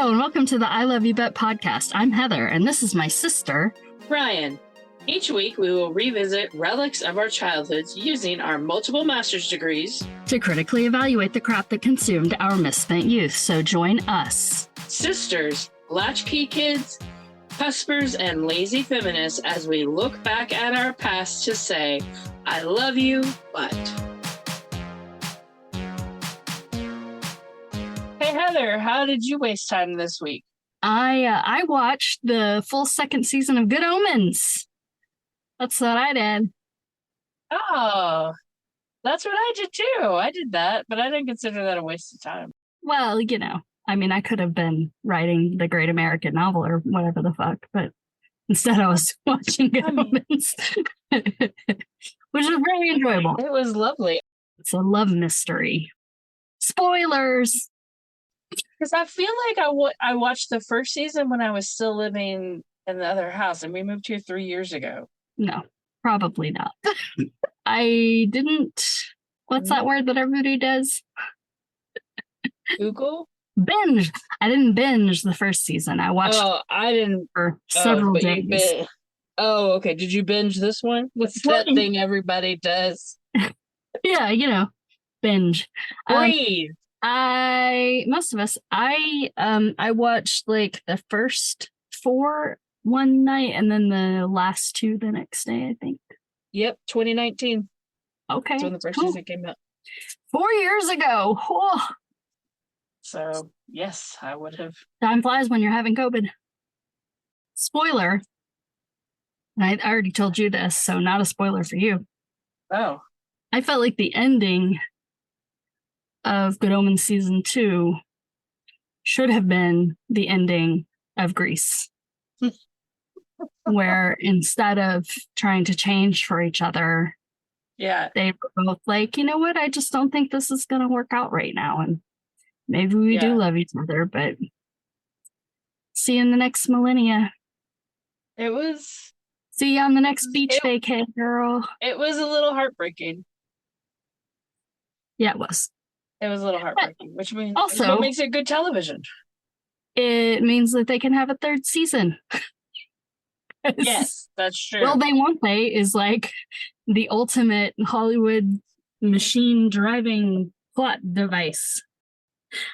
Hello and welcome to the I Love You Bet podcast. I'm Heather and this is my sister, Rian. Each week we will revisit relics of our childhoods using our multiple master's degrees to critically evaluate the crap that consumed our misspent youth. So join us, sisters, latchkey kids, cuspers, and lazy feminists as we look back at our past to say, I love you, but... Hey Heather, how did you waste time this week? I watched the full second season of Good Omens. That's what I did. Oh, that's what I did too. I did that, but I didn't consider that a waste of time. Well, you know, I mean, I could have been writing the great American novel or whatever the fuck, but instead I was watching Good Omens, which is very enjoyable. It was lovely. It's a love mystery. Spoilers! Because I feel like I watched the first season when I was still living in the other house, and we moved here 3 years ago. No, probably not. I didn't. What's that word that everybody does? Google? Binge. I didn't binge the first season. I watched. Oh, I didn't. For several days. Oh, okay. Did you binge this one? What's that thing everybody does? Yeah, you know, binge. Breathe. Most of us. I watched like the first 4 one night and then the last 2 the next day, I think. Yep, 2019. Okay. That's when the first season came out. 4 years ago. Oh. So, yes, I would have. Time flies when you're having COVID. Spoiler. And I already told you this, so not a spoiler for you. Oh. I felt like the ending of Good Omens season 2 should have been the ending of Grease. Where instead of trying to change for each other, they were both like, you know what, I just don't think this is going to work out right now. And maybe we do love each other, but see you in the next millennia. See you on the next beach vacay, girl. It was a little heartbreaking. Yeah, it was. It was a little heartbreaking, which means also what makes it good television. It means that they can have a 3rd season. Yes, that's true. Well, They Won't They is like the ultimate Hollywood machine driving plot device.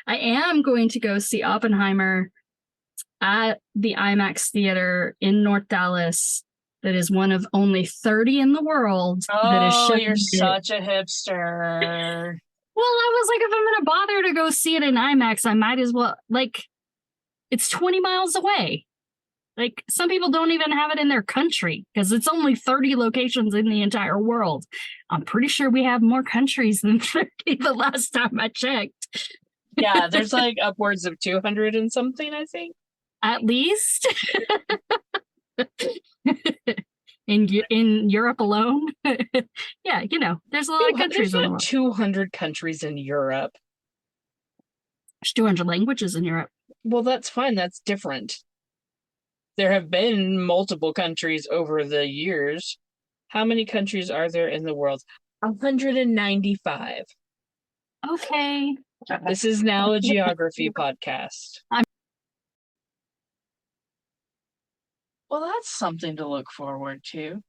I am going to go see Oppenheimer at the IMAX theater in North Dallas. That is one of only 30 in the world. That is showing you're such a hipster. Well, I was like, if I'm going to bother to go see it in IMAX, I might as well, like, it's 20 miles away. Like, some people don't even have it in their country because it's only 30 locations in the entire world. I'm pretty sure we have more countries than 30 the last time I checked. Yeah, there's like upwards of 200 and something, I think. At least. In Europe alone. Yeah, you know, there's a lot of countries in the world. 200 countries in Europe. There's 200 languages in Europe. Well, that's fine. That's different. There have been multiple countries over the years. How many countries are there in the world? 195. Okay. This is now a geography podcast. Well, that's something to look forward to.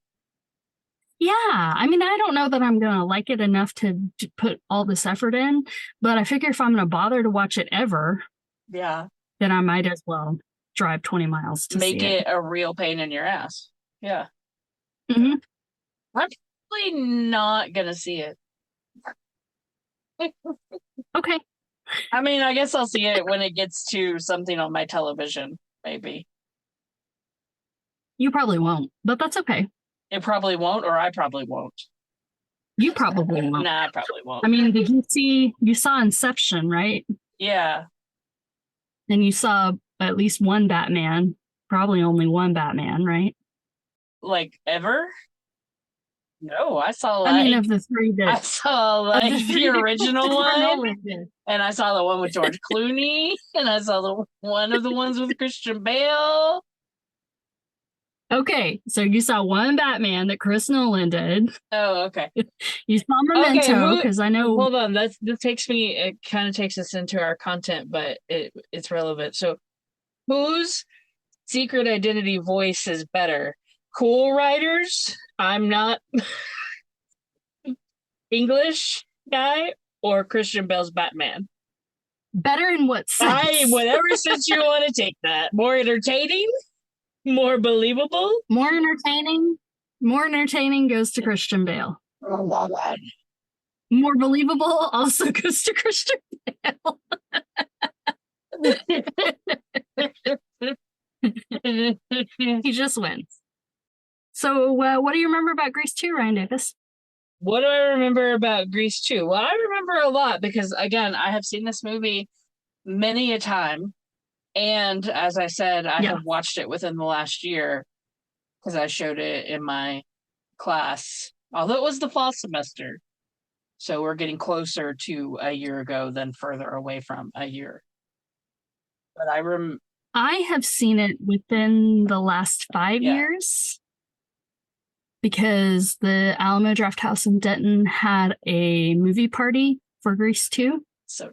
Yeah, I mean, I don't know that I'm going to like it enough to put all this effort in, but I figure if I'm going to bother to watch it ever, then I might as well drive 20 miles to make see it a real pain in your ass. Yeah. Mm-hmm. I'm probably not going to see it. Okay. I mean, I guess I'll see it when it gets to something on my television, maybe. You probably won't, but that's okay. It probably won't, or I probably won't. You probably won't. Nah, I probably won't. I mean, you saw Inception, right? Yeah. And you saw at least one Batman, probably only one Batman, right? Like, ever? No, I saw of the 3 that... I saw the original one, and I saw the one with George Clooney, and I saw one of the ones with Christian Bale. Okay, so you saw one Batman that Chris Nolan did. Oh, okay. You saw Memento, because I know... Hold on, this takes me... It kind of takes us into our content, but it's relevant. So, Whose secret identity voice is better? Cool Writers, I'm not English guy, or Christian Bale's Batman? Better in what sense? Whatever sense you want to take that. More entertaining? More believable? More entertaining? More entertaining goes to Christian Bale. More believable also goes to Christian Bale. He just wins. So, what do you remember about Grease 2, Ryan Davis? What do I remember about Grease 2? Well, I remember a lot because, again, I have seen this movie many a time. And as I said, I have watched it within the last year because I showed it in my class, although it was the fall semester. So we're getting closer to a year ago than further away from a year. But I have seen it within the last 5 years because the Alamo Drafthouse in Denton had a movie party for Grease 2. So,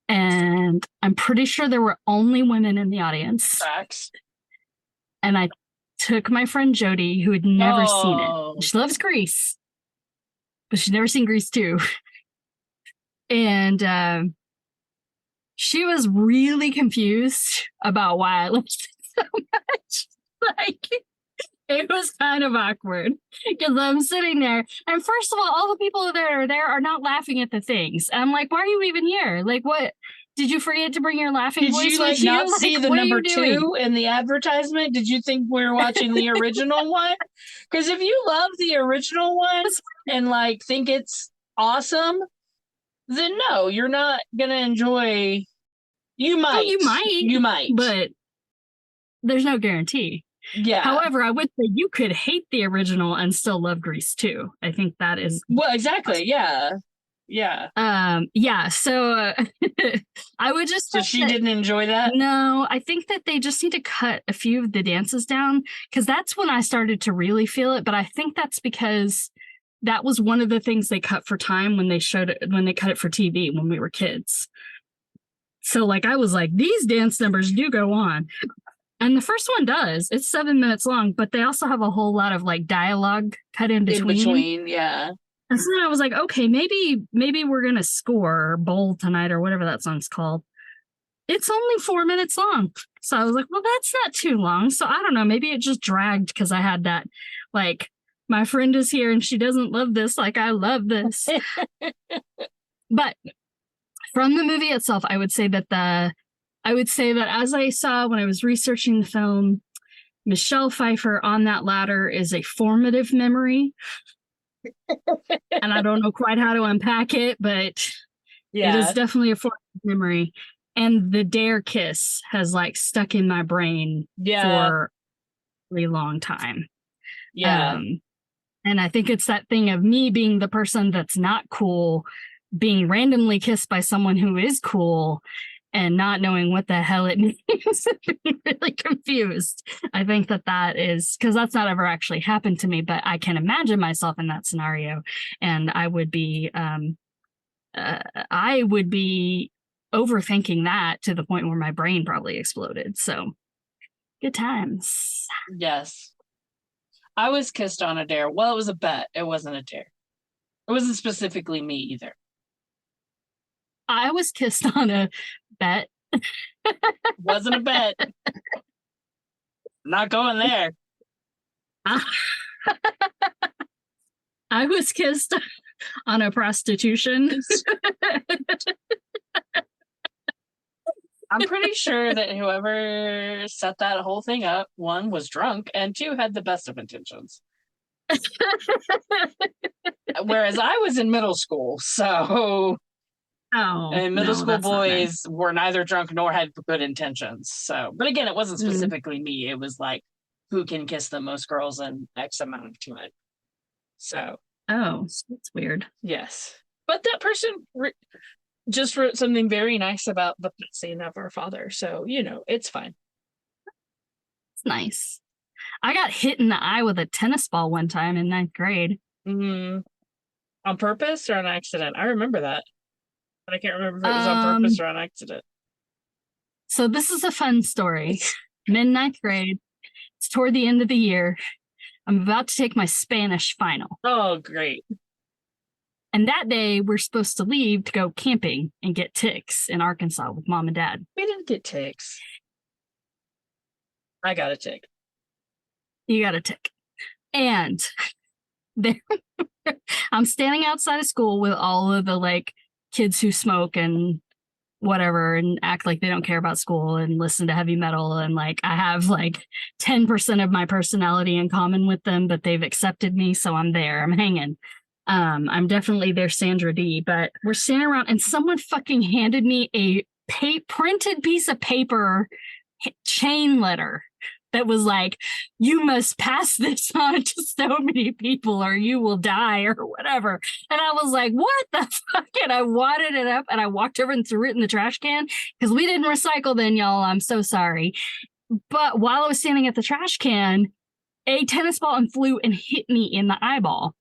and I'm pretty sure there were only women in the audience. Facts. And I took my friend Jody, who had never seen it. She loves Grease, but she'd never seen Grease 2. And she was really confused about why I loved it so much. Like, it was kind of awkward because I'm sitting there, and first of all the people that are there are not laughing at the things. And I'm like, why are you even here? Like, what? Did you forget to bring your laughing voice? Did you with not you? see like, the number 2 in the advertisement? Did you think we were watching the original one? Because if you love the original one and like think it's awesome, then no, you're not gonna enjoy. You might. You might. But there's no guarantee. Yeah. However, I would say you could hate the original and still love Grease 2. I think that is exactly. Awesome. Yeah. So I would just. So she didn't enjoy that? No, I think that they just need to cut a few of the dances down because that's when I started to really feel it. But I think that's because that was one of the things they cut for time when they cut it for TV when we were kids. So like I was like, these dance numbers do go on. And the first one does. It's 7 minutes long, but they also have a whole lot of like dialogue cut in between. Yeah. And so I was like, okay, maybe we're gonna score or bowl tonight or whatever that song's called. It's only 4 minutes long. So I was like, well, that's not too long. So I don't know, maybe it just dragged because I had that like my friend is here and she doesn't love this like I love this. But from the movie itself, I would say that as I saw when I was researching the film, Michelle Pfeiffer on that ladder is a formative memory. And I don't know quite how to unpack it, but it is definitely a formative memory. And the dare kiss has like stuck in my brain for a really long time. Yeah. And I think it's that thing of me being the person that's not cool, being randomly kissed by someone who is cool and not knowing what the hell it means. Really confused. I think that is because that's not ever actually happened to me, but I can imagine myself in that scenario. And I would be overthinking that to the point where my brain probably exploded. So good times. Yes. I was kissed on a dare. Well, it was a bet. It wasn't a dare. It wasn't specifically me either. I was kissed on a bet. Wasn't a bet. Not going there. I was kissed on a prostitution. I'm pretty sure that whoever set that whole thing up, 1, was drunk, and 2, had the best of intentions. Whereas I was in middle school, so... and middle school boys were neither drunk nor had good intentions. So, but again, it wasn't specifically me. It was like, who can kiss the most girls in X amount of time? So... Oh, that's weird. Yes. But that person... just wrote something very nice about the passing of our father. So, it's fine. It's nice. I got hit in the eye with a tennis ball one time in 9th grade. Mm-hmm. On purpose or on accident? I remember that. But I can't remember if it was on purpose or on accident. So this is a fun story. I'm in 9th grade. It's toward the end of the year. I'm about to take my Spanish final. Oh, great. And that day, we're supposed to leave to go camping and get ticks in Arkansas with mom and dad. We didn't get ticks. I got a tick. You got a tick. And there, I'm standing outside of school with all of the like kids who smoke and whatever and act like they don't care about school and listen to heavy metal. And like I have like 10% of my personality in common with them, but they've accepted me. So I'm there. I'm hanging. I'm definitely their Sandra D, but we're standing around and someone fucking handed me a printed piece of paper chain letter that was like, you must pass this on to so many people or you will die or whatever. And I was like, what the fuck? And I wadded it up and I walked over and threw it in the trash can because we didn't recycle then, y'all. I'm so sorry. But while I was standing at the trash can, a tennis ball flew and hit me in the eyeball.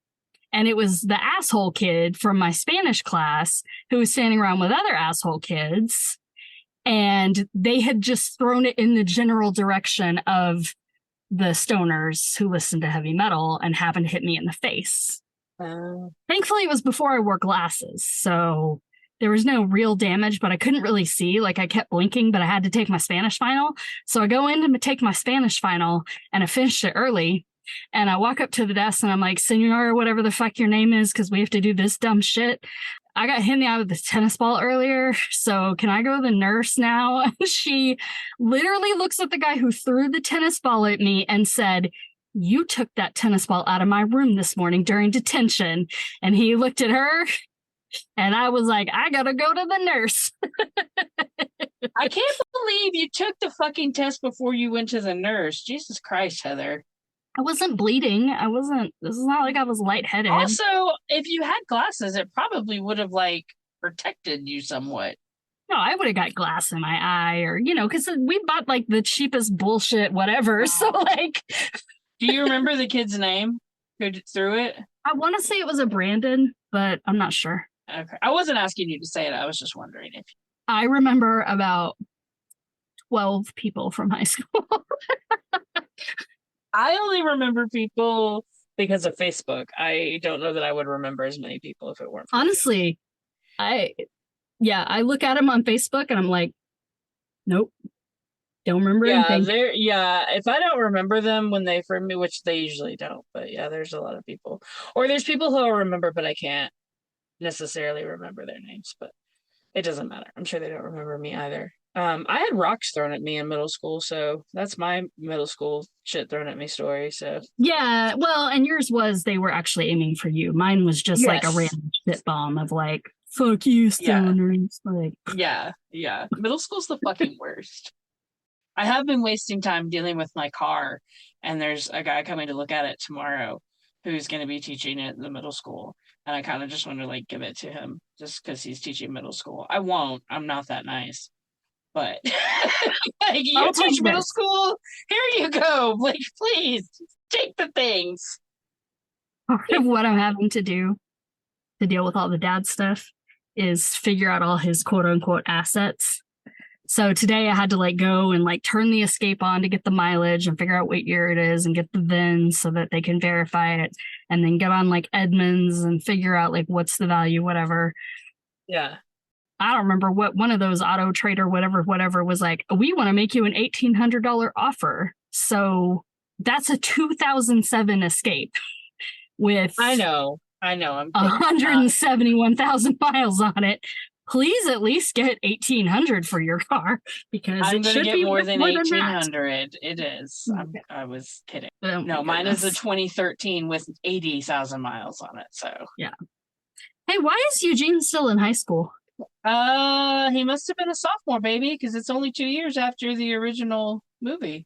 And it was the asshole kid from my Spanish class who was standing around with other asshole kids. And they had just thrown it in the general direction of the stoners who listen to heavy metal and happened to hit me in the face. Thankfully, it was before I wore glasses. So there was no real damage, but I couldn't really see. Like I kept blinking, but I had to take my Spanish final. So I go in to take my Spanish final and I finished it early. And I walk up to the desk and I'm like, Senor, whatever the fuck your name is, because we have to do this dumb shit. I got hit in the eye with the tennis ball earlier, so can I go to the nurse now? She literally looks at the guy who threw the tennis ball at me and said, you took that tennis ball out of my room this morning during detention. And he looked at her and I was like, I gotta go to the nurse. I can't believe you took the fucking test before you went to the nurse. Jesus Christ, Heather. I wasn't bleeding. This is not like I was lightheaded. Also, if you had glasses, it probably would have like protected you somewhat. No, I would have got glass in my eye or, because we bought like the cheapest bullshit, whatever. So like. Do you remember the kid's name who threw it? I want to say it was a Brandon, but I'm not sure. Okay. I wasn't asking you to say it. I was just wondering if. I remember about 12 people from high school. I only remember people because of Facebook. I don't know that I would remember as many people if it weren't for honestly. I look at them on Facebook and I'm like, nope, don't remember anything. If I don't remember them when they friend me, which they usually don't, but yeah, there's a lot of people. Or there's people who I'll remember, but I can't necessarily remember their names, but it doesn't matter. I'm sure they don't remember me either. I had rocks thrown at me in middle school, so that's my middle school shit thrown at me story. So yeah, well, and yours was they were actually aiming for you. Mine was just like a random shit bomb of like, fuck you, stoners. Yeah. Middle school's the fucking worst. I have been wasting time dealing with my car, and there's a guy coming to look at it tomorrow who's going to be teaching it in the middle school, and I kind of just want to like give it to him just because he's teaching middle school. I won't. I'm not that nice. But like, you teach middle school? Here you go. Like, please take the things. Part of what I'm having to do to deal with all the dad stuff is figure out all his quote unquote assets. So today I had to like go and like turn the escape on to get the mileage and figure out what year it is and get the VIN so that they can verify it, and then get on like Edmunds and figure out like what's the value, whatever. Yeah. I don't remember what one of those Auto Trader, whatever was like, we want to make you an $1,800 offer. So that's a 2007 Escape with I know. I'm 171,000 miles on it. Please at least get 1,800 for your car because I'm it going should to get be more than 1,800. It is. Okay. I was kidding. Oh, no, mine is a 2013 with 80,000 miles on it. So yeah. Hey, why is Eugene still in high school? He must have been a sophomore, baby, because it's only 2 years after the original movie.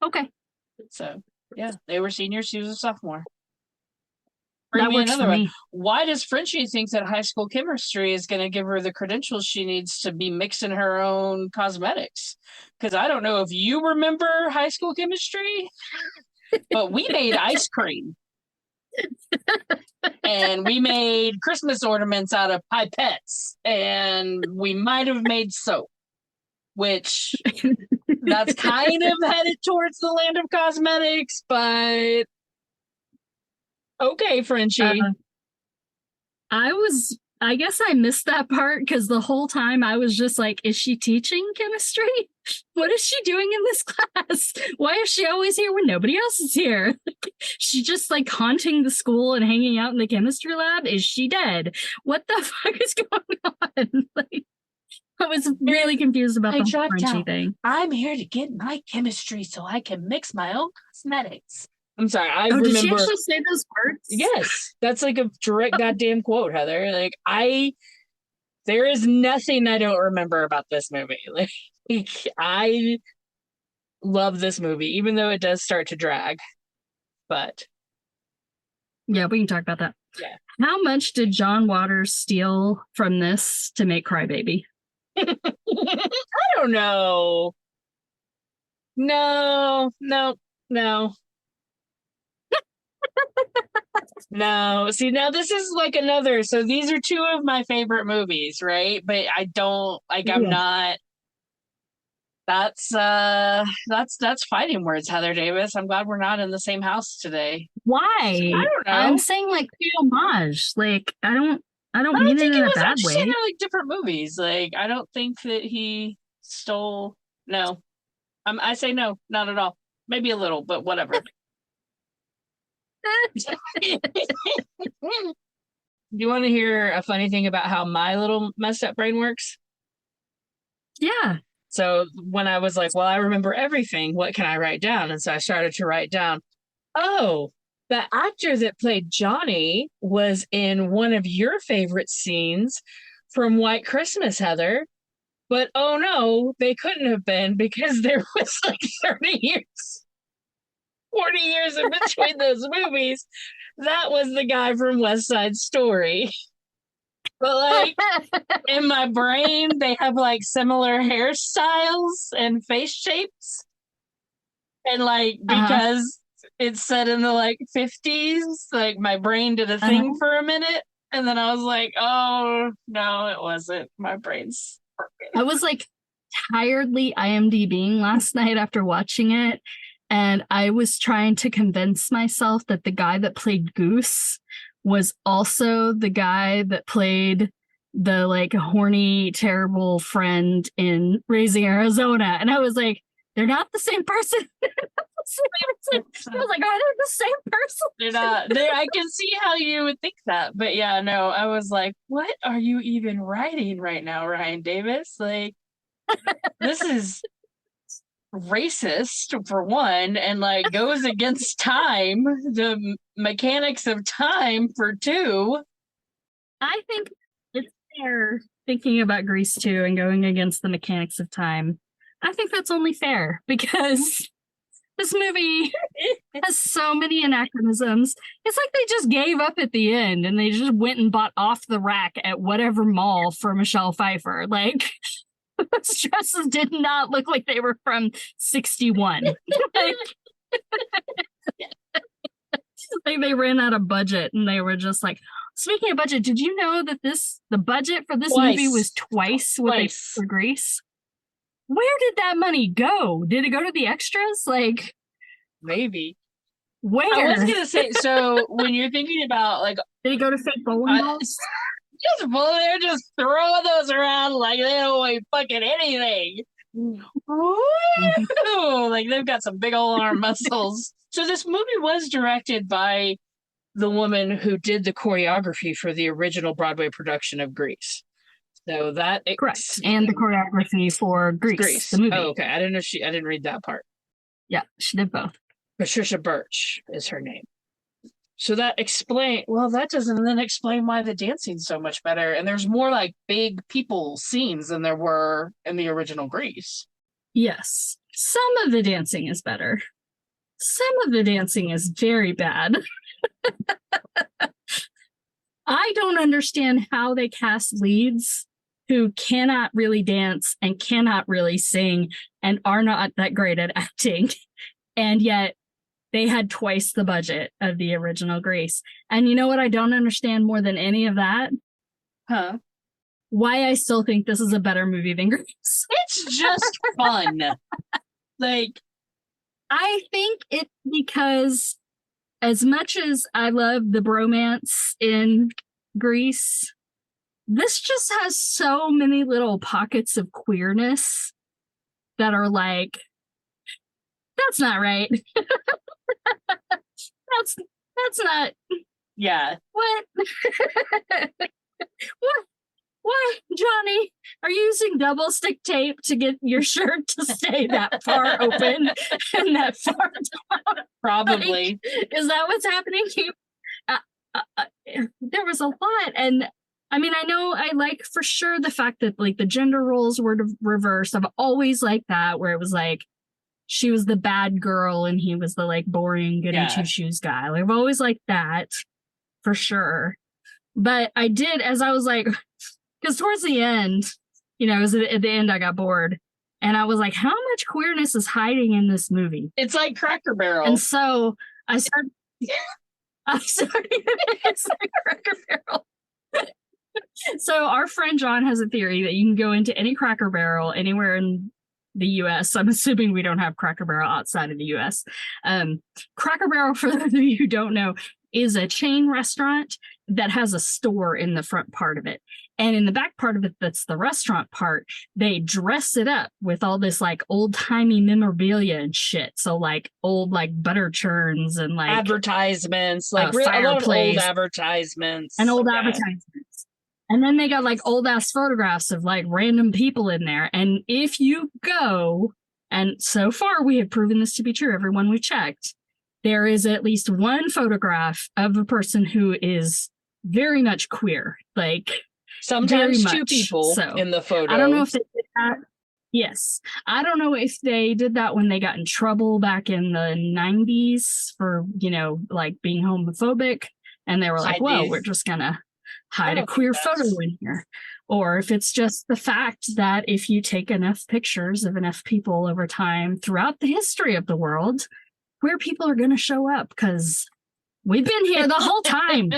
Okay. So yeah, they were seniors. She was a sophomore. That works for me. Why does Frenchie think that high school chemistry is going to give her the credentials she needs to be mixing her own cosmetics? Because I don't know if you remember high school chemistry, but we made ice cream. And we made Christmas ornaments out of pipettes, and we might have made soap. which that's kind of headed towards the land of cosmetics, but okay, Frenchie. I guess I missed that part because the whole time I was just like, is she teaching chemistry? What is she doing in this class? Why is she always here when nobody else is here? She just like haunting the school and hanging out in the chemistry lab? Is she dead? What the fuck is going on? Like, I was really confused about the Frenchie thing. I'm here to get my chemistry so I can mix my own cosmetics. I'm sorry. I remember. Did she actually say those words? Yes, that's like a direct goddamn quote, Heather. Like there is nothing I don't remember about this movie. Like I love this movie, even though it does start to drag. But yeah, we can talk about that. Yeah. How much did John Waters steal from this to make Crybaby? I don't know. No. No, see, now this is like another. So these are two of my favorite movies, right? But I don't like. I'm not. That's fighting words, Heather Davis. I'm glad we're not in the same house today. Why? I don't know. I'm saying like homage. Like I don't mean it in a bad way. They're like different movies. Like I don't think that he stole. No, I say no, not at all. Maybe a little, but whatever. Do you want to hear a funny thing about how my little messed up brain works? Yeah. So when I was like, well, I remember everything, what can I write down? And so I started to write down, oh, the actor that played Johnny was in one of your favorite scenes from White Christmas, Heather. But oh no, they couldn't have been because there was like 30 years. 40 years in between those movies. That was the guy from West Side Story. But like in my brain, they have like similar hairstyles and face shapes. And like because it's set in the like 50s, like my brain did a thing for a minute. And then I was like, oh no, it wasn't. My brain's broken. I was like tiredly IMDbing last night after watching it. And I was trying to convince myself that the guy that played Goose was also the guy that played the like horny, terrible friend in Raising Arizona. And I was like, they're not the same person. I was like, oh, they're the same person. They're not. I can see how you would think that. But yeah, no, I was like, what are you even writing right now, Ryan Davis? Like, this is racist for one, and like goes against time, the mechanics of time for two. I think it's fair thinking about Grease 2 and going against the mechanics of time. I think that's only fair because this movie has so many anachronisms. It's like they just gave up at the end and they just went and bought off the rack at whatever mall for Michelle Pfeiffer. Like those dresses did not look like they were from 61. Like they ran out of budget and they were just like, speaking of budget, did you know that the budget for this movie was twice what they for Grease? Where did that money go? Did it go to the extras? Like maybe. Where? I was gonna say, so when you're thinking about like, did it go to fake bowling balls? They're just throwing those around like they don't weigh fucking anything. Like they've got some big old arm muscles. So this movie was directed by the woman who did the choreography for the original Broadway production of Grease. So that correct, and the choreography for Grease, the movie. Oh, okay. I didn't read that part. Yeah, she did both. Patricia Birch is her name. So that doesn't then explain why the dancing's so much better. And there's more like big people scenes than there were in the original Grease. Yes. Some of the dancing is better. Some of the dancing is very bad. I don't understand how they cast leads who cannot really dance and cannot really sing and are not that great at acting. And yet they had twice the budget of the original Grease. And you know what I don't understand more than any of that? Huh? why I still think this is a better movie than Grease. It's just fun. Like, I think it's because as much as I love the bromance in Grease, this just has so many little pockets of queerness that are like, that's not right. that's not. Yeah. What? What? Why, Johnny, are you using double stick tape to get your shirt to stay that far open and that far down? Probably. Like, is that what's happening to you? There was a lot. And I mean, I know I like for sure the fact that like the gender roles were reversed. I've always liked that, where it was like she was the bad girl and he was the like boring goody two shoes guy. Like, I've always liked that for sure. But I did, as I was like, because towards the end, you know, it was at the end I got bored. And I was like, how much queerness is hiding in this movie? It's like Cracker Barrel. And so I started it's like Cracker Barrel. So our friend John has a theory that you can go into any Cracker Barrel anywhere in the US. I'm assuming we don't have Cracker Barrel outside of the US. Cracker Barrel, for those of you who don't know, is a chain restaurant that has a store in the front part of it. And in the back part of it, that's the restaurant part, they dress it up with all this like old-timey memorabilia and shit. So like old like butter churns and like advertisements, like a lot of old advertisements. And old advertisements. And then they got like old ass photographs of like random people in there. And if you go, and so far we have proven this to be true, everyone we checked, there is at least one photograph of a person who is very much queer. Like sometimes two people in the photo. I don't know if they did that. Yes. I don't know if they did that when they got in trouble back in the 90s for, you know, like being homophobic. And they were like, well, we're just going to hide a queer photo in here. Or if it's just the fact that if you take enough pictures of enough people over time throughout the history of the world, queer people are going to show up because we've been here the whole time.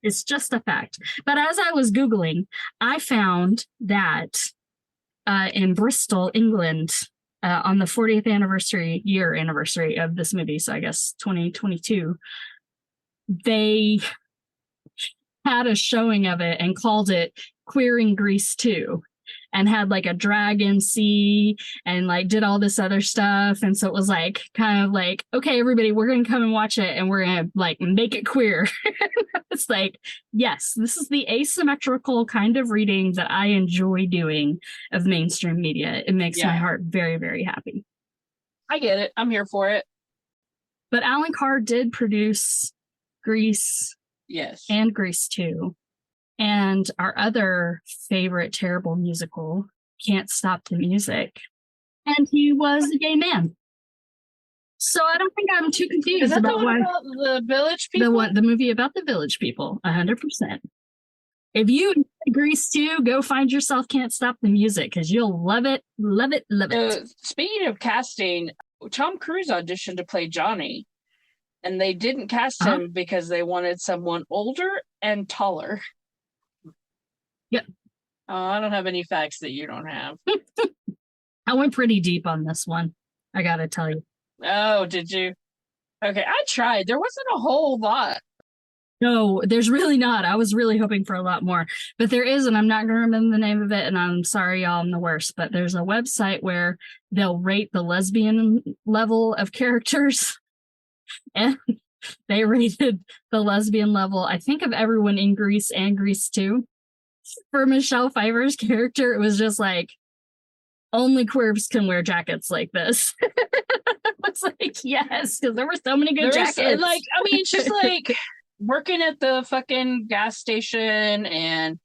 It's just a fact. But as I was Googling, I found that in Bristol, England, on the 40th anniversary of this movie, so I guess 2022, they had a showing of it and called it Queering Grease 2. And had like a drag MC and like did all this other stuff. And so it was like kind of like, okay, everybody, we're going to come and watch it and we're going to like make it queer. It's like, yes, this is the asymmetrical kind of reading that I enjoy doing of mainstream media. It makes my heart very, very happy. I get it. I'm here for it. But Alan Carr did produce Grease. Yes. And Grease 2. And our other favorite terrible musical, Can't Stop the Music. And he was a gay man. So I don't think I'm too confused. Is that about the one about the village people? The movie about the village people, 100%. If you Grease 2, go find yourself Can't Stop the Music, because you'll love it, love it, love it. Speaking of casting, Tom Cruise auditioned to play Johnny. And they didn't cast him because they wanted someone older and taller. Yep. I don't have any facts that you don't have. I went pretty deep on this one, I gotta tell you. Oh, did you? Okay, I tried. There wasn't a whole lot. No, there's really not. I was really hoping for a lot more. But there is, and I'm not going to remember the name of it, and I'm sorry, y'all, I'm the worst. But there's a website where they'll rate the lesbian level of characters. And they rated the lesbian level, I think, of everyone in Grease and Grease 2. For Michelle Pfeiffer's character, it was just like, only queers can wear jackets like this. It's like, yes, because there were so many good jackets. Like, I mean, she's like working at the fucking gas station, and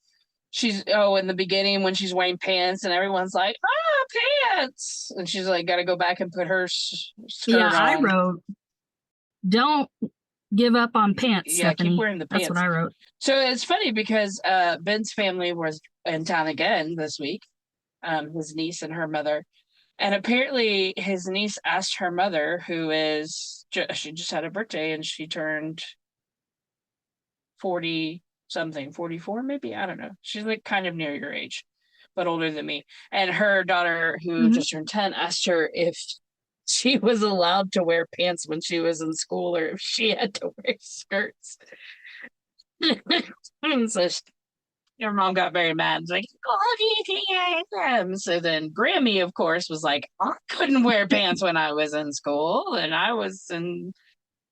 she's, in the beginning when she's wearing pants, and everyone's like, pants! And she's like, gotta go back and put her skirt on. I wrote, don't give up on pants, Stephanie. Keep wearing the pants. That's what I wrote. So it's funny because Ben's family was in town again this week, his niece and her mother. And apparently his niece asked her mother, who is, she just had a birthday and she turned 40 something, 44 maybe, I don't know. She's like kind of near your age, but older than me. And her daughter, who just turned 10, asked her if she was allowed to wear pants when she was in school or if she had to wear skirts. So your mom got very mad. It's like, what do you think I am? So then Grammy, of course, was like, I couldn't wear pants when I was in school, and I was in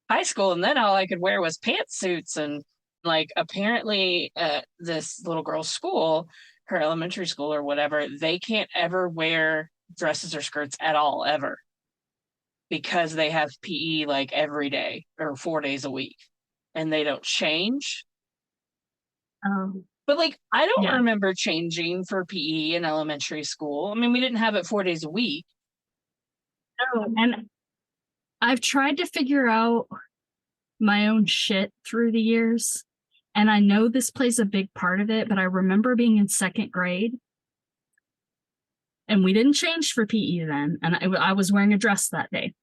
high school, and then all I could wear was pantsuits. And like, apparently at this little girl's school, her elementary school or whatever, they can't ever wear dresses or skirts at all, ever, because they have PE like every day or 4 days a week, and they don't change. But like, I don't remember changing for PE in elementary school. I mean, we didn't have it 4 days a week. No, and I've tried to figure out my own shit through the years, and I know this plays a big part of it, but I remember being in second grade, and we didn't change for PE then, and I was wearing a dress that day,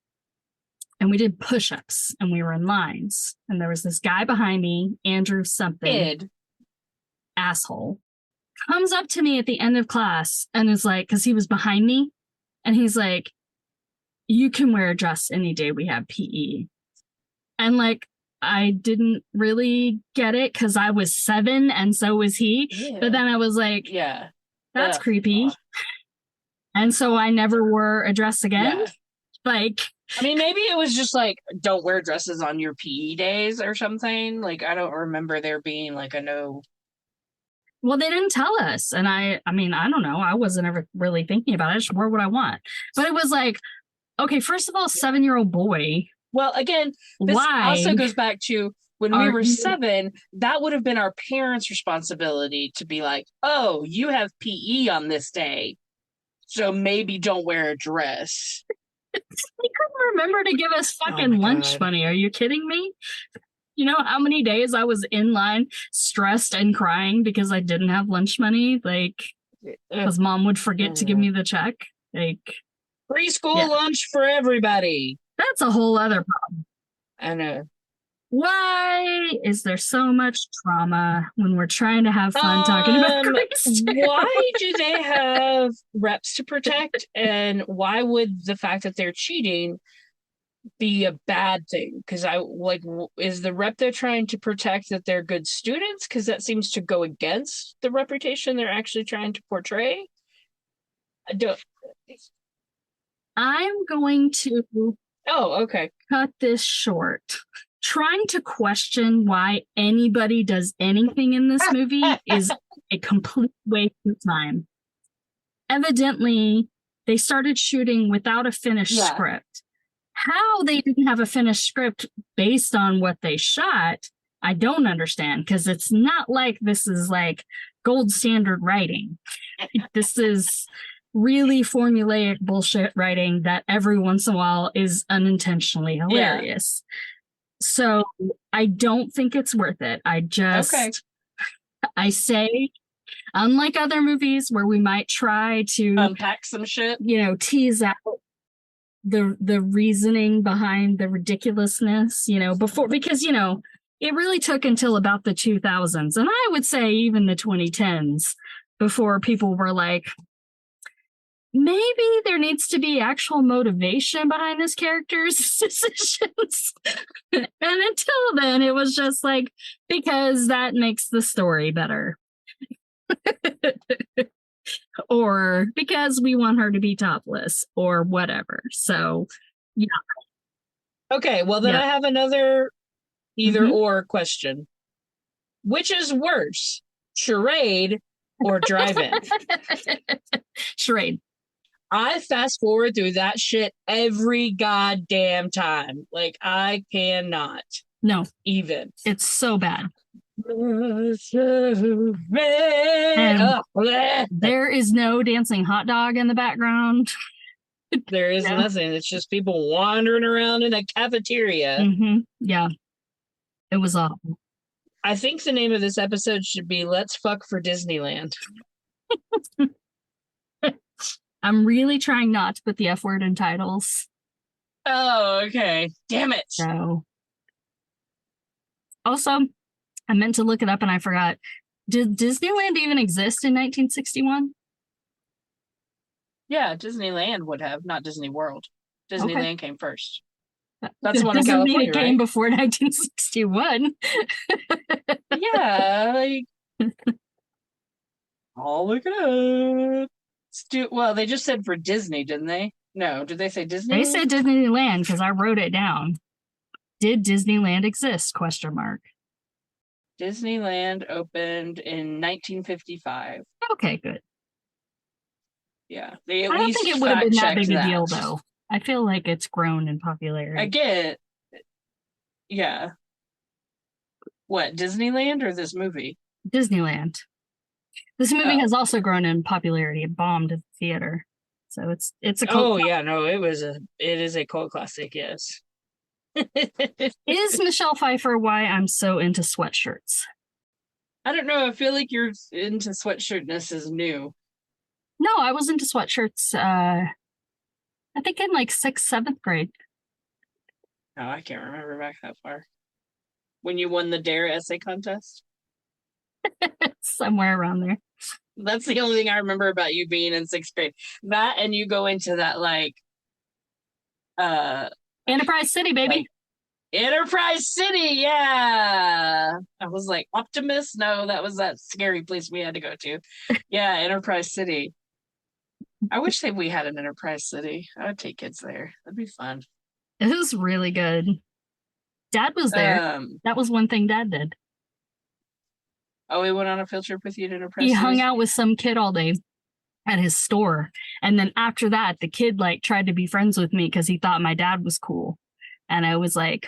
and we did push-ups, and we were in lines, and there was this guy behind me, Andrew something, asshole, comes up to me at the end of class and is like, because he was behind me, and he's like, you can wear a dress any day we have PE. And like, I didn't really get it because I was 7 and so was he. Yeah. But then I was like, yeah, that's creepy. And so I never wore a dress again. Yeah. Like, I mean, maybe it was just like, don't wear dresses on your PE days or something. Like, I don't remember there being like a no. Well, they didn't tell us. And I mean, I don't know. I wasn't ever really thinking about it. I just wore what I want. But it was like, okay, first of all, 7-year-old boy. Well, again, this also goes back to when we were 7, that would have been our parents' responsibility to be like, oh, you have PE on this day, so maybe don't wear a dress. They couldn't remember to give us fucking lunch money. Are you kidding me? You know how many days I was in line stressed and crying because I didn't have lunch money? Like, because mom would forget to give me the check. Like, preschool lunch for everybody. That's a whole other problem. I know. Why is there so much trauma when we're trying to have fun talking about Grace? Why do they have reps to protect? And why would the fact that they're cheating be a bad thing? Because is the rep they're trying to protect that they're good students? Because that seems to go against the reputation they're actually trying to portray. I'm going to cut this short. Trying to question why anybody does anything in this movie is a complete waste of time. Evidently, they started shooting without a finished script. How they didn't have a finished script based on what they shot, I don't understand, because it's not like this is like gold standard writing. This is really formulaic bullshit writing that every once in a while is unintentionally hilarious. So I don't think it's worth it. I say, unlike other movies where we might try to unpack some shit, tease out the reasoning behind the ridiculousness, before, because, it really took until about the 2000s, and I would say even the 2010s, before people were like, maybe there needs to be actual motivation behind this character's decisions. And until then, it was just like, because that makes the story better. Or because we want her to be topless or whatever. So, yeah. Okay, well, then I have another either or question. Which is worse, charade or drive-in? Charade. I fast forward through that shit every goddamn time. Like, I cannot. No. Even. It's so bad. And there is no dancing hot dog in the background. There is nothing. It's just people wandering around in a cafeteria. Mm-hmm. Yeah. It was awful. I think the name of this episode should be Let's Fuck for Disneyland. I'm really trying not to put the F word in titles. Oh, okay. Damn it. So, also, I meant to look it up and I forgot. Did Disneyland even exist in 1961? Yeah, Disneyland would have, not Disney World. Disneyland came first. That's the one in California, it came before 1961. Yeah, like I'll look it up. Well, they just said for Disney, didn't they? No, did they say Disney? They said Disneyland because I wrote it down. Did Disneyland exist? Question mark. Disneyland opened in 1955. Okay, good. Yeah, I don't think it would have been that big a deal, though. I feel like it's grown in popularity. I get, yeah. What, Disneyland or this movie? Disneyland. This movie has also grown in popularity. It bombed at the theater, so it's a cult. Oh yeah, no, it is a cult classic. Yes. Is Michelle Pfeiffer why I'm so into sweatshirts? I don't know. I feel like you're into sweatshirtness is new. No, I was into sweatshirts. I think in like 6th, 7th grade. Oh, I can't remember back that far. When you won the Dare essay contest? Somewhere around there. That's the only thing I remember about you being in 6th grade. That and you go into that like Enterprise City, baby. Like, Enterprise City, yeah. I was like, Optimus? No, that was that scary place we had to go to. Yeah, Enterprise City. I wish that we had an Enterprise City. I would take kids there. That'd be fun. It was really good. Dad was there. That was one thing Dad did. Oh, he went on a field trip with you to Enterprise He City? hung out with some kid all day at his store. And then after that, the kid like tried to be friends with me because he thought my dad was cool. And I was like,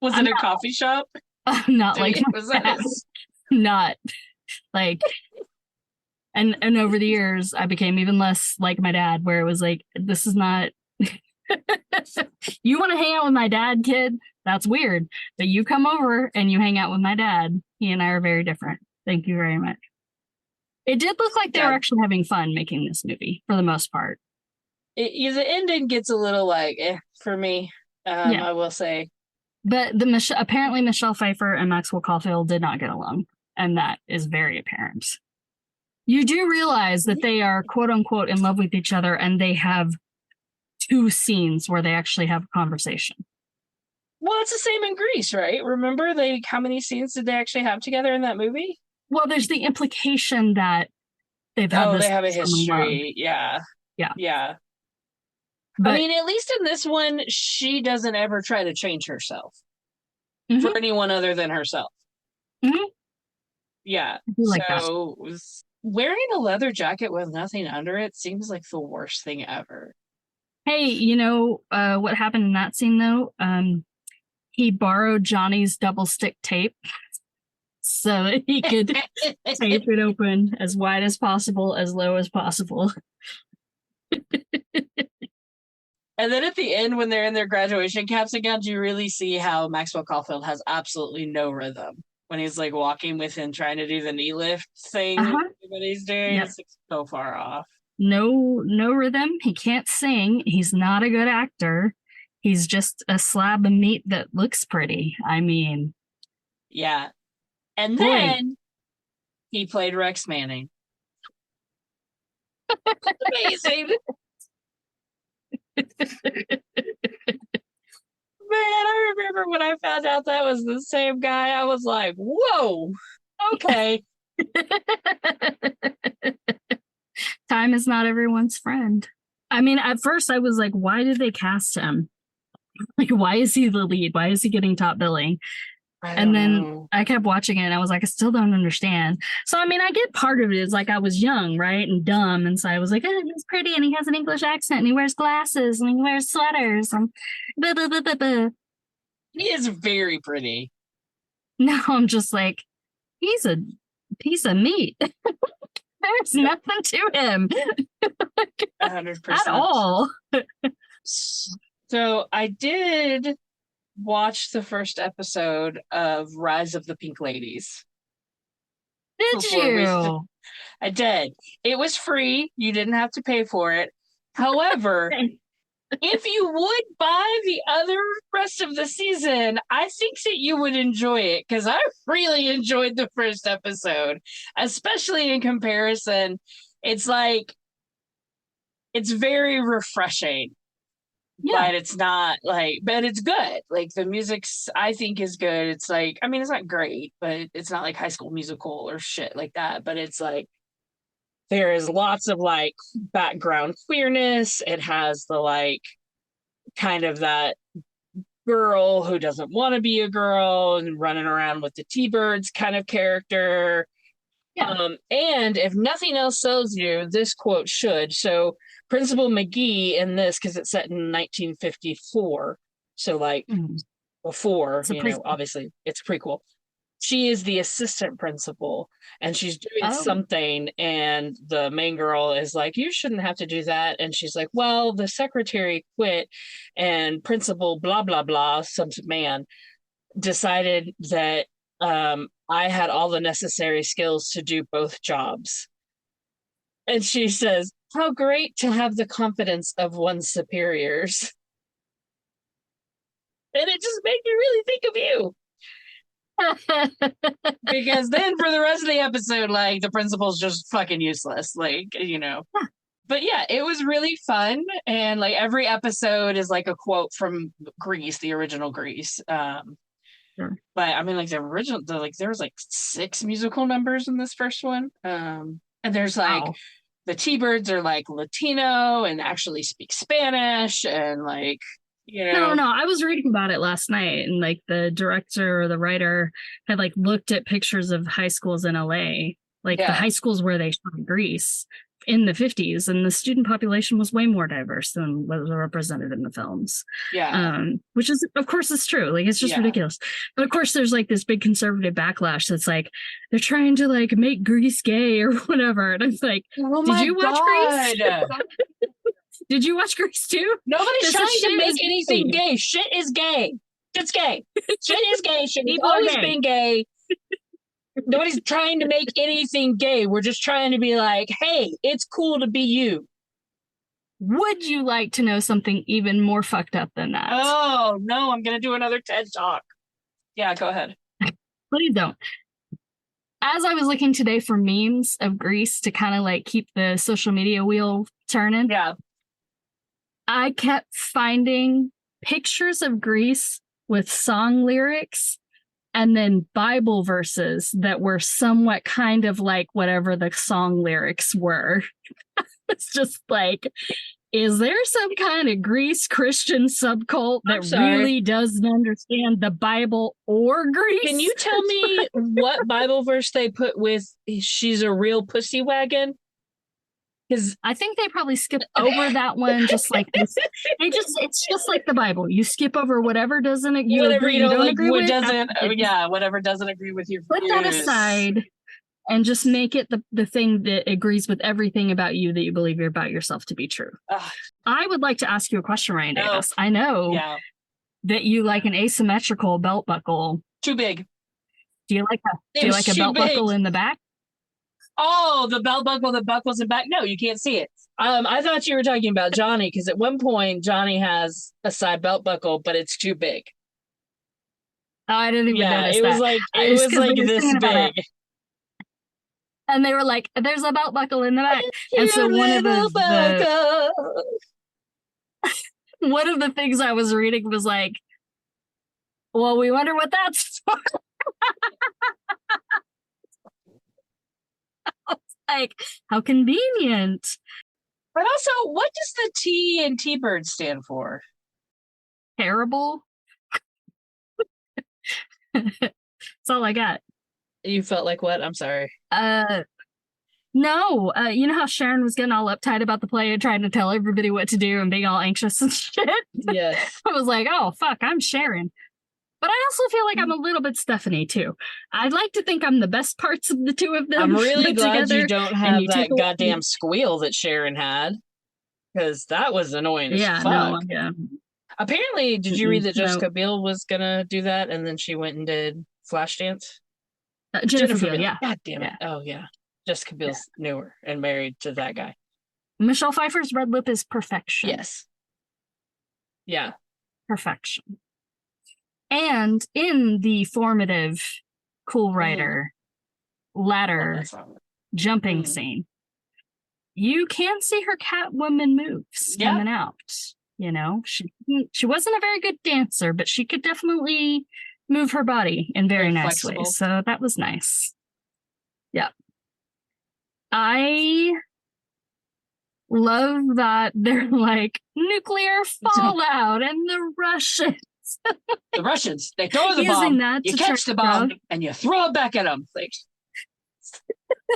was it a coffee shop? Not like was that not like and over the years I became even less like my dad, where it was like, this is not you want to hang out with my dad, kid? That's weird. But you come over and you hang out with my dad. He and I are very different. Thank you very much. It did look like they were actually having fun making this movie for the most part. The ending gets a little like for me. I will say. But apparently Michelle Pfeiffer and Maxwell Caulfield did not get along, and that is very apparent. You do realize that they are quote unquote in love with each other, and they have 2 scenes where they actually have a conversation. Well, it's the same in Grease, right? Remember how many scenes did they actually have together in that movie? Well, there's the implication that they've had they have a history. Yeah. But, I mean, at least in this one, she doesn't ever try to change herself for anyone other than herself. Mm-hmm. Yeah. So wearing a leather jacket with nothing under it seems like the worst thing ever. Hey, you know what happened in that scene, though? He borrowed Johnny's double stick tape so that he could tape it open as wide as possible, as low as possible. And then at the end, when they're in their graduation caps and gowns, you really see how Maxwell Caulfield has absolutely no rhythm when he's like walking with him, trying to do the knee lift thing. What he's doing, it's like so far off. No rhythm. He can't sing. He's not a good actor. He's just a slab of meat that looks pretty. I mean, yeah. And then he played Rex Manning. Amazing. Man, I remember when I found out that was the same guy, I was like, whoa, okay. Time is not everyone's friend. I mean, at first I was like, why did they cast him? Like, why is he the lead? Why is he getting top billing? And then I kept watching it and I was like, I still don't understand. So, I mean, I get part of it is like I was young, right? And dumb. And so I was like, oh, he's pretty and he has an English accent and he wears glasses and he wears sweaters. And blah, blah, blah, blah, blah. He is very pretty. No, I'm just like, he's a piece of meat. There's nothing to him. 100%. At all. So I did watch the first episode of Rise of the Pink Ladies. Did you? I did. It was free. You didn't have to pay for it. However, if you would buy the other rest of the season, I think that you would enjoy it, because I really enjoyed the first episode, especially in comparison. It's like, it's very refreshing. Yeah. But it's not like, but it's good. Like, the music's, I think, is good. It's like, I mean, it's not great, but it's not like High School Musical or shit like that. But it's like, there is lots of like background queerness. It has the like kind of that girl who doesn't want to be a girl and running around with the T-Birds kind of character. Yeah. And if nothing else sells you, this quote should. So Principal McGee in this, because it's set in 1954, so like before, obviously it's a prequel. She is the assistant principal, and she's doing something, and the main girl is like, you shouldn't have to do that. And she's like, well, the secretary quit, and principal blah blah blah, some man, decided that I had all the necessary skills to do both jobs. And she says, how great to have the confidence of one's superiors. And it just made me really think of you. Because then for the rest of the episode, like, the principal's just fucking useless. Like, But yeah, it was really fun. And like, every episode is like a quote from Grease, the original Grease. Sure. But I mean, like, there was like 6 musical numbers in this first one. And there's like, the T-Birds are like Latino and actually speak Spanish, and like, No, I was reading about it last night, and like the director or the writer had like looked at pictures of high schools in LA, like the high schools where they shot Grease in the 50s, and the student population was way more diverse than what was represented in the films. Yeah. Which is, of course, is true. Like, it's just ridiculous. But of course, there's like this big conservative backlash that's like, they're trying to like make Grease gay or whatever. And I was like, did you watch Grease? Did you watch Grease too? Nobody's trying to make anything gay. Shit is gay. It's gay. Shit is gay. Shit has always been gay. Nobody's trying to make anything gay. We're just trying to be like, hey, it's cool to be you. Would you like to know something even more fucked up than that? Oh, no, I'm going to do another TED Talk. Yeah, go ahead. Please don't. As I was looking today for memes of Grease to kind of like keep the social media wheel turning, I kept finding pictures of Grease with song lyrics and then Bible verses that were somewhat kind of like whatever the song lyrics were. It's just like, is there some kind of Grease Christian subcult that really doesn't understand the Bible or Grease? Can you tell me what Bible verse they put with she's a real pussy wagon? Because I think they probably skipped over that one, just like this. It's just like the Bible. You skip over whatever doesn't whatever you don't agree with. Whatever doesn't agree with you. Put that aside and just make it the thing that agrees with everything about you that you believe about yourself to be true. I would like to ask you a question, Ryan Davis. I know that you like an asymmetrical belt buckle. Too big. Do you like a belt buckle in the back? Oh, the belt buckle that buckles in back. No, you can't see it. I thought you were talking about Johnny, because at one point Johnny has a side belt buckle, but it's too big. Oh, I didn't even notice that. It was like this big. And they were like, there's a belt buckle in the back. And so one of the things I was reading was like, well, we wonder what that's for. Like, how convenient. But also, what does the T in T-Bird stand for? Terrible. That's all I got. You felt like what? I'm sorry. No. You know how Sharon was getting all uptight about the play and trying to tell everybody what to do and being all anxious and shit? Yes. I was like, oh, fuck, I'm Sharon. But I also feel like I'm a little bit Stephanie, too. I'd like to think I'm the best parts of the two of them. I'm really glad you don't have that goddamn squeal that Sharon had, because that was annoying as fuck. No, yeah. Apparently, did you read that Jessica Biel was going to do that, and then she went and did Flashdance? Jennifer Biel, yeah. God damn it. Yeah. Oh, yeah. Jessica Biel's newer and married to that guy. Michelle Pfeiffer's red lip is perfection. Yes. Yeah. Perfection. And in the formative Cool Rider ladder jumping scene, you can see her Catwoman moves coming out. You know, she wasn't a very good dancer, but she could definitely move her body in very nice ways. So that was nice. Yeah. I love that they're like nuclear fallout and the Russians. The Russians, they throw the bomb, you catch the bomb, and you throw it back at them. Like,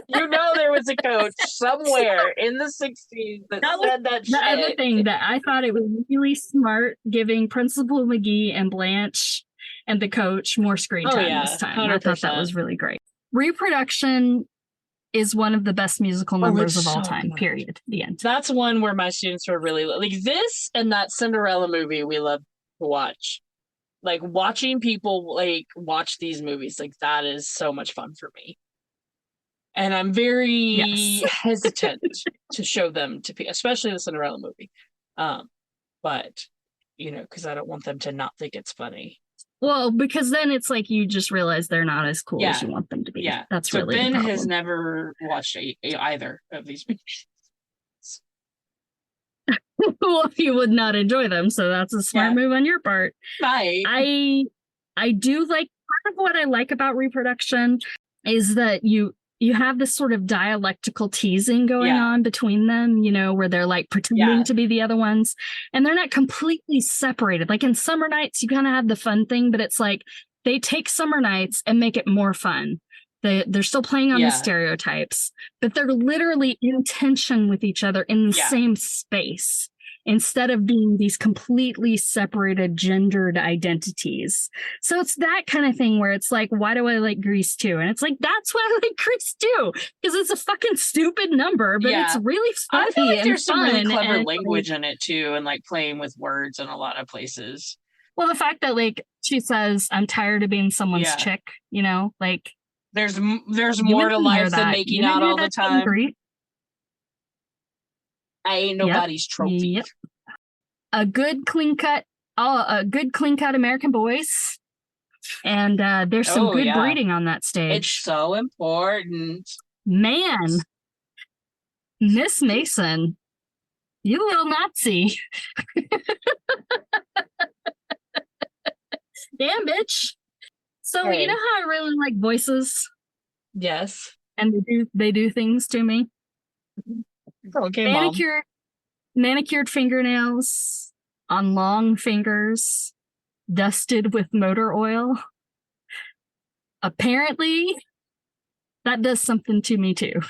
you know, there was a coach somewhere in the 60s that said that shit. The other thing that I thought it was really smart, giving Principal McGee and Blanche and the coach more screen time this time. 100%. I thought that was really great. Reproduction is one of the best musical numbers of all time, period. The end. That's one where my students were really like this, and that Cinderella movie we love to watch. Like watching people like watch these movies, like that is so much fun for me. And I'm very hesitant to show them to people, especially the Cinderella movie. But you know, because I don't want them to not think it's funny. Well, because then it's like you just realize they're not as cool as you want them to be. Yeah, that's so really Ben the problem. has never watched either of these movies. Well, you would not enjoy them, so that's a smart move on your part. Right. I do like, part of what I like about reproduction is that you have this sort of dialectical teasing going on between them, you know, where they're like pretending to be the other ones, and they're not completely separated. Like in Summer Nights, you kind of have the fun thing, but it's like they take Summer Nights and make it more fun. They're still playing on the stereotypes, but they're literally in tension with each other in the same space, instead of being these completely separated gendered identities. So it's that kind of thing where it's like, why do I like Grease 2? And it's like, that's why I like Grease 2, because it's a fucking stupid number, but it's really funny. I feel like and there's some really clever and, language in it too, and like playing with words in a lot of places. Well, the fact that like she says, I'm tired of being someone's chick, you know, like there's more to life than making out all the time. I ain't nobody's trophy. Yep. A good clean cut American Boys, and there's some good breeding on that stage. It's so important, man. Miss Mason, you little Nazi. Damn, bitch. So you know how I really like voices? Yes. And they do things to me. Okay, manicured fingernails on long fingers, dusted with motor oil. Apparently, that does something to me too.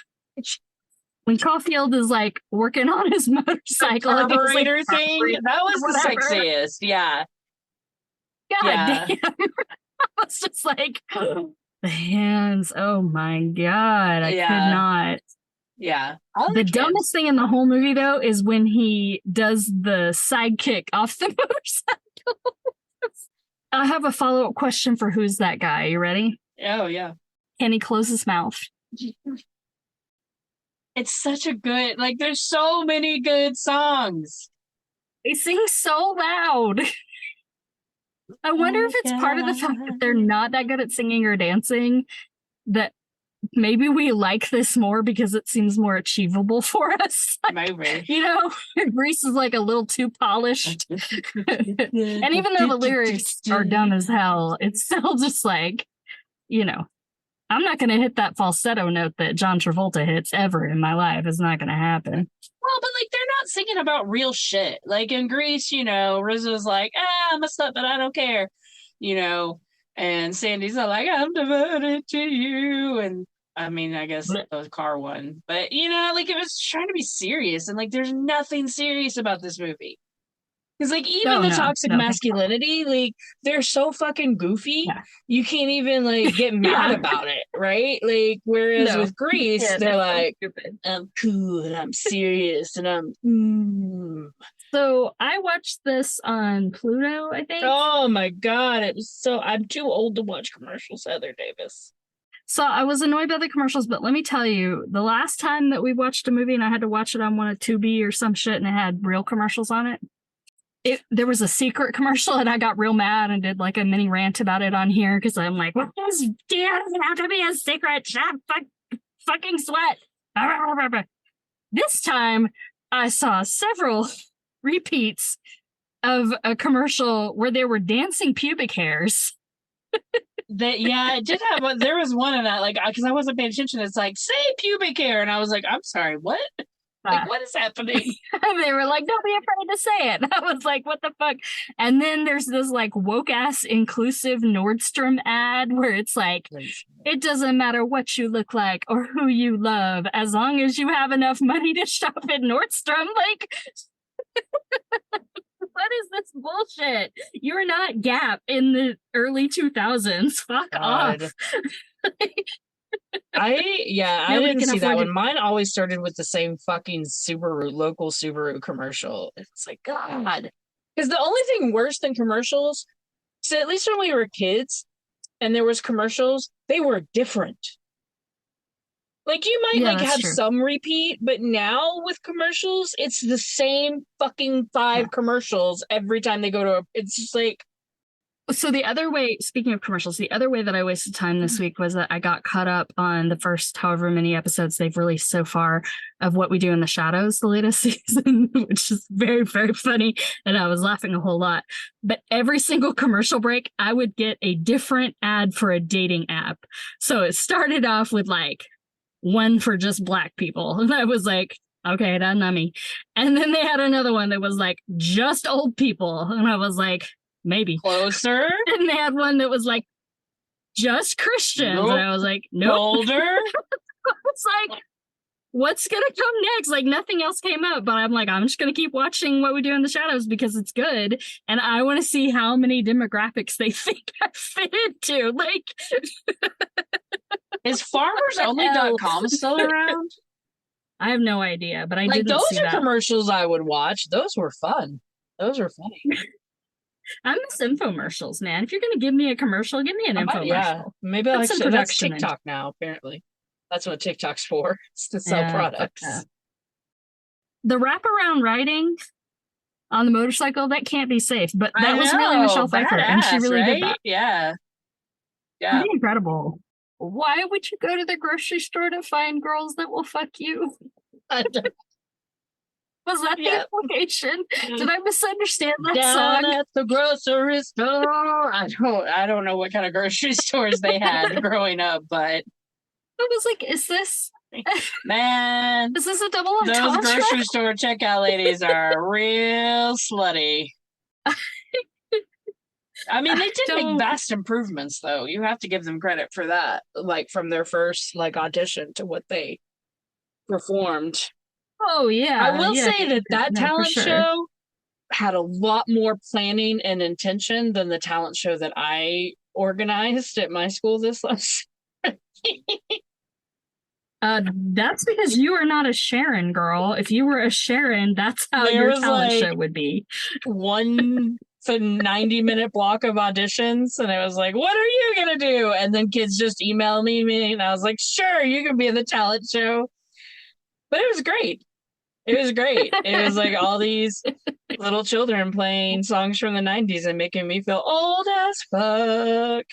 When Caulfield is like working on his motorcycle, the carburetor thing, that was the sexiest. Yeah. God damn. I was just like, the hands. Oh my God. I could not. Yeah. The dumbest thing in the whole movie, though, is when he does the sidekick off the motorcycle. I have a follow-up question for Who's That Guy? You ready? Oh, yeah. Can he close his mouth? It's such a good, like, there's so many good songs. They sing so loud. I wonder if it's part of the fact that they're not that good at singing or dancing, that maybe we like this more because it seems more achievable for us. Maybe. You know, Grease is like a little too polished. And even though the lyrics are dumb as hell, it's still just like, you know, I'm not going to hit that falsetto note that John Travolta hits ever in my life. It's not going to happen. Well, but like, they're not singing about real shit. Like in Grease, you know, Rizzo's like, I messed up, but I don't care. You know, and Sandy's like, I'm devoted to you. And I mean, I guess the car one. But, you know, like, it was trying to be serious. And like, there's nothing serious about this movie. Because, like, even the toxic masculinity, like, they're so fucking goofy, you can't even, like, get mad about it, right? Like, whereas with Grease, they're like, I'm cool, and I'm serious, and I'm, So, I watched this on Pluto, I think. Oh, my God, it was so, I'm too old to watch commercials, Heather Davis. So, I was annoyed by the commercials, but let me tell you, the last time that we watched a movie and I had to watch it on one of Tubi or some shit and it had real commercials on it, there was a secret commercial and I got real mad and did like a mini rant about it on here because I'm like, what does it have to be a secret? Fucking sweat. This time I saw several repeats of a commercial where there were dancing pubic hairs. It did have one. There was one of that, like, because I wasn't paying attention. It's like, say pubic hair. And I was like, I'm sorry, what? Like, what is happening? They were like, don't be afraid to say it. I was like, what the fuck? And then there's this like woke ass inclusive Nordstrom ad where it's like, it doesn't matter what you look like or who you love, as long as you have enough money to shop at Nordstrom. Like, what is this bullshit? You're not Gap in the early 2000s. Fuck off. I didn't see that one. Mine always started with the same fucking local Subaru commercial. It's like, God. Because the only thing worse than commercials, so at least when we were kids and there was commercials, they were different. Like, you might have some repeat, but now with commercials, it's the same fucking 5 commercials every time they go to it's just like. So the other way, speaking of commercials, the other way that I wasted time this week was that I got caught up on the first however many episodes they've released so far of What We Do in the Shadows, the latest season, which is very, very funny. And I was laughing a whole lot. But every single commercial break, I would get a different ad for a dating app. So it started off with like one for just Black people. And I was like, okay, that's not me. And then they had another one that was like just old people. And I was like, maybe. Closer. And they had one that was like just Christians. Nope. And I was like, nope. Older. It's like, what's going to come next? Like, nothing else came up. But I'm like, I'm just going to keep watching What We Do in the Shadows because it's good. And I want to see how many demographics they think I fit into. Like, is farmersonly.com still around? I have no idea, but I didn't see that. Those are commercials I would watch. Those were fun. Those were funny. I miss infomercials, man. If you're going to give me a commercial, give me an infomercial. Yeah, maybe that's TikTok now, apparently. That's what TikTok's for. It's to sell products. The wraparound riding on the motorcycle, that can't be safe. But that was really Michelle Pfeiffer, and she really did that. Yeah. Pretty incredible. Why would you go to the grocery store to find girls that will fuck you? Was that the implication? Did I misunderstand that Down song? At the grocery store. I don't know what kind of grocery stores they had growing up, but I was like, is this man? Is this a double entendre? Those grocery store checkout ladies are real slutty. I mean, they did make vast improvements, though. You have to give them credit for that. Like, from their first audition to what they performed. Oh, yeah. I will say that talent show had a lot more planning and intention than the talent show that I organized at my school this last that's because you are not a Sharon girl. If you were a Sharon, that's how your talent show would be. It's a 90-minute block of auditions, and I was like, what are you gonna do? And then kids just emailed me, and I was like, sure, you can be in the talent show. But it was great. It was great. It was like all these little children playing songs from the 90s and making me feel old as fuck.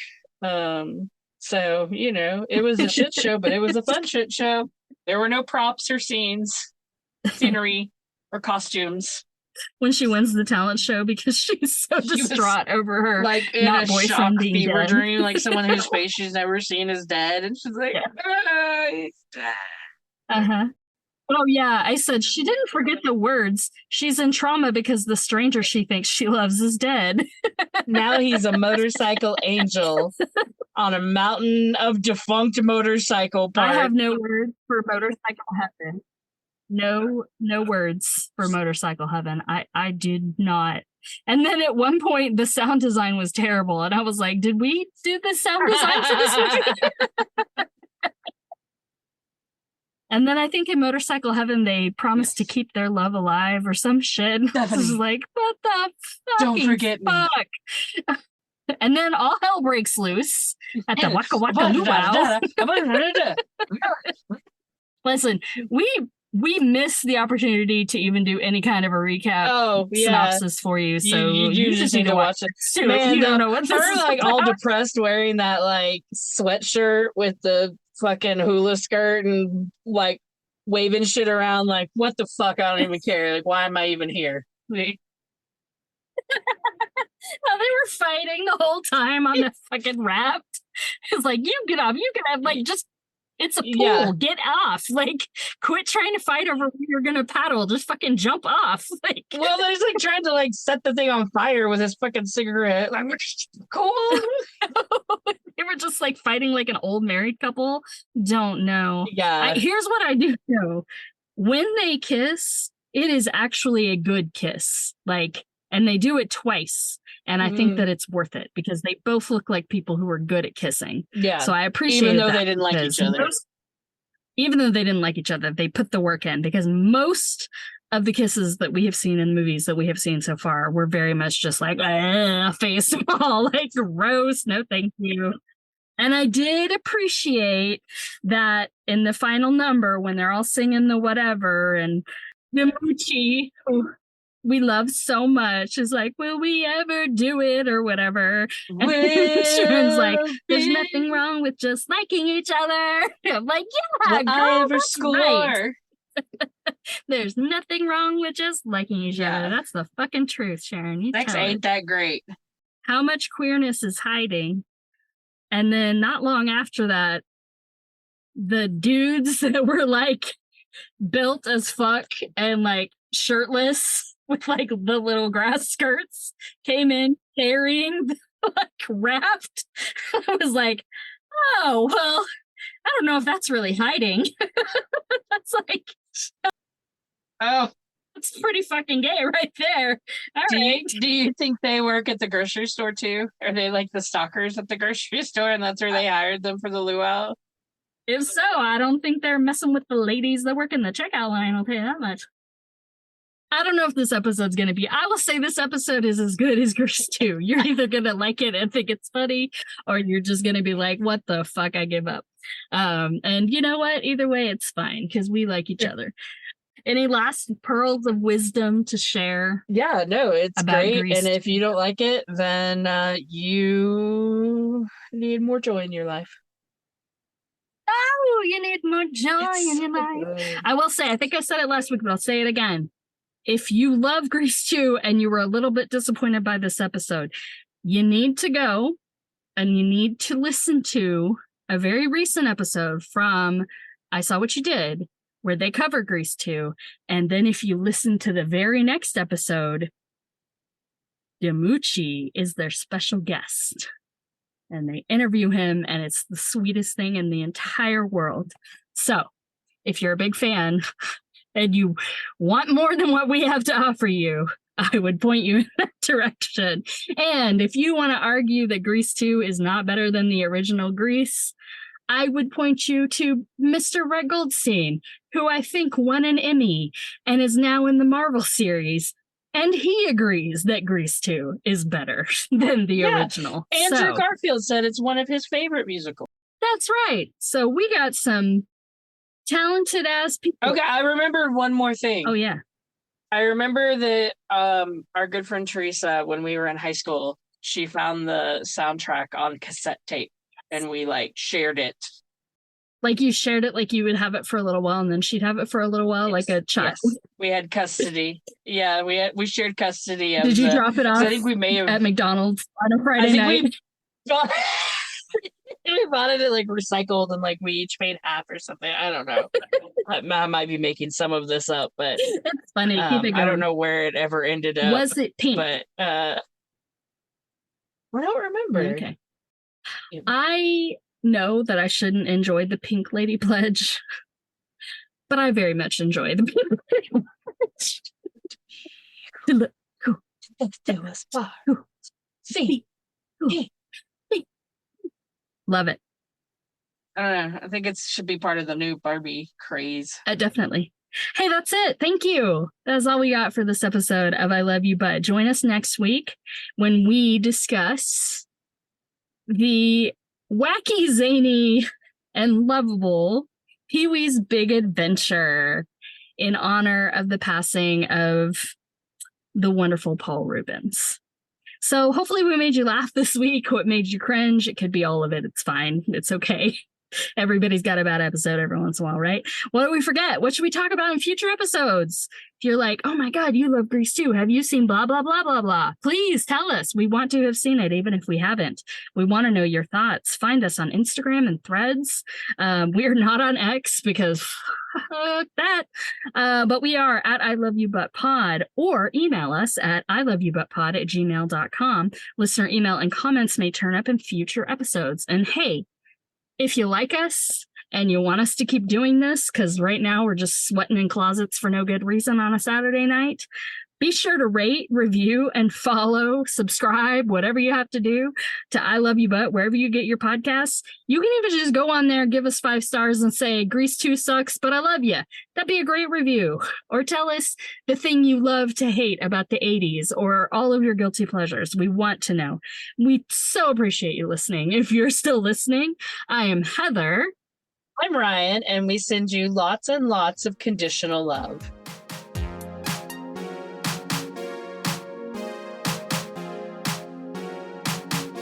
So, it was a shit show, but it was a fun shit show. There were no props or scenery, or costumes. When she wins the talent show because she's so distraught over her in not a boyfriend shock being fever dead. dream, like someone whose face she's never seen is dead, and she's like, he's dead. Oh yeah, I said she didn't forget the words. She's in trauma because the stranger she thinks she loves is dead. Now he's a motorcycle angel on a mountain of defunct motorcycle parts. I have no word for motorcycle heaven. No words for motorcycle heaven. I did not. And then at one point the sound design was terrible, and I was like, did we do the sound design for this movie? And then I think in Motorcycle Heaven, they promised to keep their love alive or some shit. This is like, what the Don't forget fuck? Me. And then all hell breaks loose at the Waka Waka Luau. Listen, we we miss the opportunity to even do any kind of a recap synopsis for you. So you just need to watch it too. Man, if you don't know what this her is like about. all depressed wearing that like sweatshirt with the fucking hula skirt and like waving shit around like, what the fuck? I don't even care. Like, why am I even here? Oh, they were fighting the whole time on the fucking raft. It's like, you get off, like, just, it's a pool, get off. Like, quit trying to fight over where you're gonna paddle, just fucking jump off. Like, well, there's like trying to like set the thing on fire with his fucking cigarette. Like, cool. They were just like fighting like an old married couple. Don't know. Yeah. Here's what I do know. When they kiss, it is actually a good kiss. Like, and they do it twice. And I think that it's worth it because they both look like people who are good at kissing. Yeah. So I appreciate even though they didn't like each other. Even though they didn't like each other, they put the work in because most of the kisses that we have seen in movies that we have seen so far were very much just like face all like gross, no thank you. And I did appreciate that in the final number when they're all singing the whatever and Yamuchi, who we love so much, is like, will we ever do it or whatever? And Sharon's like, there's nothing wrong with just liking each other. I'm like, yeah, girl, that's right. There's nothing wrong with just liking each other. That's the fucking truth, Sharon. Sex ain't that great. How much queerness is hiding? And then not long after that, the dudes that were like built as fuck and like shirtless with like the little grass skirts came in carrying the like raft. I was like, oh, well, I don't know if that's really hiding. That's like, oh, it's pretty fucking gay right there. All right. Do you think they work at the grocery store too? Are they like the stalkers at the grocery store and that's where they hired them for the luau? If so, I don't think they're messing with the ladies that work in the checkout line, I'll tell you that much. I don't know if this episode's going to be. I will say this episode is as good as Grease 2. You're either going to like it and think it's funny, or you're just going to be like, what the fuck, I give up. And you know what? Either way, it's fine because we like each other. Any last pearls of wisdom to share? Yeah, no, it's great. Grease? And if you don't like it, then you need more joy in your life. Oh, you need more joy in your life. Good. I will say, I think I said it last week, but I'll say it again. If you love Grease 2 and you were a little bit disappointed by this episode, you need to go and you need to listen to a very recent episode from I Saw What You Did, where they cover Grease 2. And then if you listen to the very next episode, Yamuchi is their special guest. And they interview him, and it's the sweetest thing in the entire world. So, if you're a big fan and you want more than what we have to offer you, I would point you in that direction. And if you want to argue that Grease 2 is not better than the original Grease, I would point you to Mr. Red Goldstein, who I think won an Emmy and is now in the Marvel series. And he agrees that Grease 2 is better than the original. Andrew Garfield said it's one of his favorite musicals. That's right. So we got some talented ass people. Okay, I remember one more thing. Oh, yeah. I remember that our good friend Teresa, when we were in high school, she found the soundtrack on cassette tape and we like shared it. Like you shared it, like you would have it for a little while, and then she'd have it for a little while, like a child. Yes. We had custody. Yeah, we shared custody. Of Did you drop it off? I think we may have at McDonald's on a Friday night. We bought it at like recycled, and like we each paid half or something. I don't know. I might be making some of this up, but it's funny. Keep it going. I don't know where it ever ended up. Was it pink? But I don't remember. Okay. Yeah. I know that I shouldn't enjoy the Pink Lady Pledge, but I very much enjoy the Pink Lady Pledge. There was far. See. Love it. I don't know. I think it should be part of the new Barbie craze. Definitely. Hey, that's it. Thank you. That's all we got for this episode of I Love You, But join us next week when we discuss the wacky, zany, and lovable Pee-wee's Big Adventure. in honor of the passing of the wonderful Paul Rubens. So hopefully we made you laugh this week. What made you cringe? It could be all of it. It's fine. It's okay. Everybody's got a bad episode every once in a while, right? What do we forget? What should we talk about in future episodes? If you're like, oh my God, you love Grease too. Have you seen blah, blah, blah, blah, blah? Please tell us. We want to have seen it, even if we haven't. We want to know your thoughts. Find us on Instagram and Threads. We are not on X because fuck that. But we are at I Love You But Pod, or email us at iloveyoubutpod@gmail.com. Listener email and comments may turn up in future episodes. And hey, if you like us and you want us to keep doing this, because right now we're just sweating in closets for no good reason on a Saturday night, be sure to rate, review, and follow, subscribe, whatever you have to do to I Love You But, wherever you get your podcasts. You can even just go on there, give us 5 stars and say, Grease 2 sucks, but I love you. That'd be a great review. Or tell us the thing you love to hate about the 80s or all of your guilty pleasures. We want to know. We so appreciate you listening. If you're still listening, I am Heather. I'm Ryan, and we send you lots and lots of conditional love.